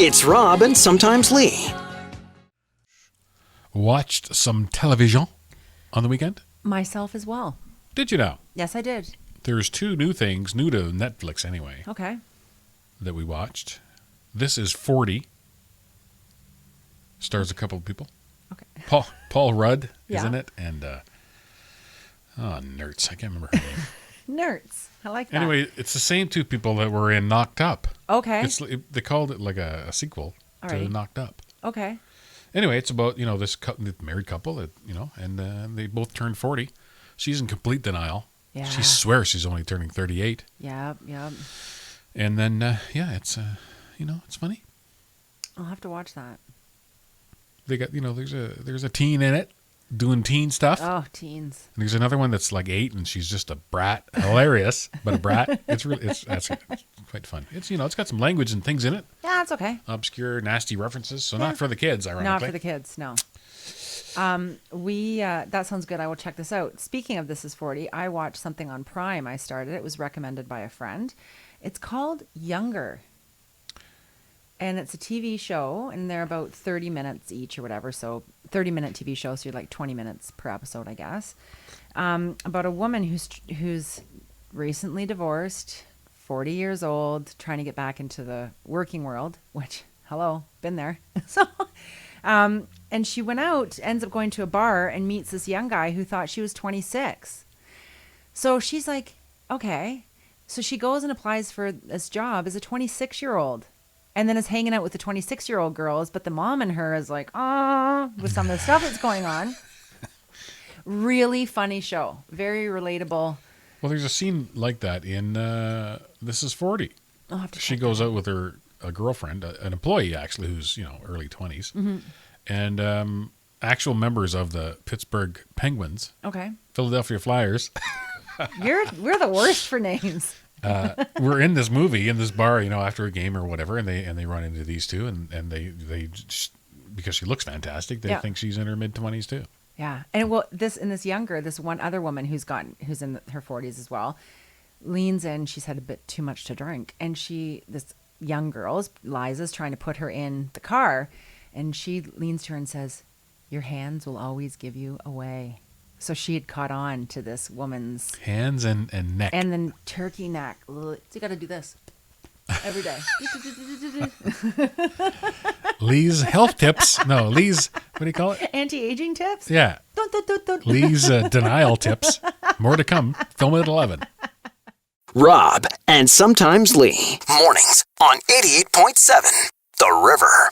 It's Rob and sometimes Leigh. Watched some television on the weekend? Myself as well. Did you know? Yes, I did. There's two new things, new to Netflix anyway, Okay. that we watched. This is 40. Stars a couple of people. Okay. Paul Rudd is Yeah. in it, and Nertz. I can't remember her name. Nerds. I like that. Anyway, it's the same two people that were in Knocked Up. Okay. They called it like a sequel to Alrighty. Knocked Up. Okay. Anyway, it's about, this married couple that, and they both turned 40. She's in complete denial. Yeah. She swears she's only turning 38. Yeah. And then, it's, it's funny. I'll have to watch that. They got, there's a teen in it doing teen stuff. Oh, teens. And there's another one that's like 8 and she's just a brat. Hilarious, but a brat. That's quite fun. It's, it's got some language and things in it. Yeah, that's okay. Obscure, nasty references. So not for the kids, ironically. Not for the kids, no. That sounds good. I will check this out. Speaking of This Is 40, I watched something on Prime. I started. It was recommended by a friend. It's called Younger. And it's a TV show, and they're about 30 minutes each or whatever. So 30-minute TV show, so you're like 20 minutes per episode, I guess. About a woman who's recently divorced, 40 years old, trying to get back into the working world, which, hello, been there. So, and she went out, ends up going to a bar and meets this young guy who thought she was 26. So she's like, okay. So she goes and applies for this job as a 26-year-old. And then is hanging out with the 26-year-old girls, but the mom in her is like, with some of the stuff that's going on. Really funny show. Very relatable. Well, there's a scene like that in This Is 40. I'll have to She check goes that out with her a girlfriend, an employee actually, who's early 20s, and actual members of the Pittsburgh Penguins, Okay. Philadelphia Flyers. We're the worst for names. We're in this movie in this bar, after a game or whatever, and they run into these two, and they just, because she looks fantastic, they think she's in her mid-20s too. Yeah. And well, this one other woman who's in her 40s as well, leans in. She's had a bit too much to drink, and this young girl, Liza's trying to put her in the car, and she leans to her and says, "Your hands will always give you away." So she had caught on to this woman's hands and neck. And then turkey neck. So you got to do this every day. Leigh's health tips. No, Leigh's, what do you call it? Anti-aging tips? Yeah. Leigh's denial tips. More to come. Film it at 11. Rob and sometimes Leigh. Mornings on 88.7 The River.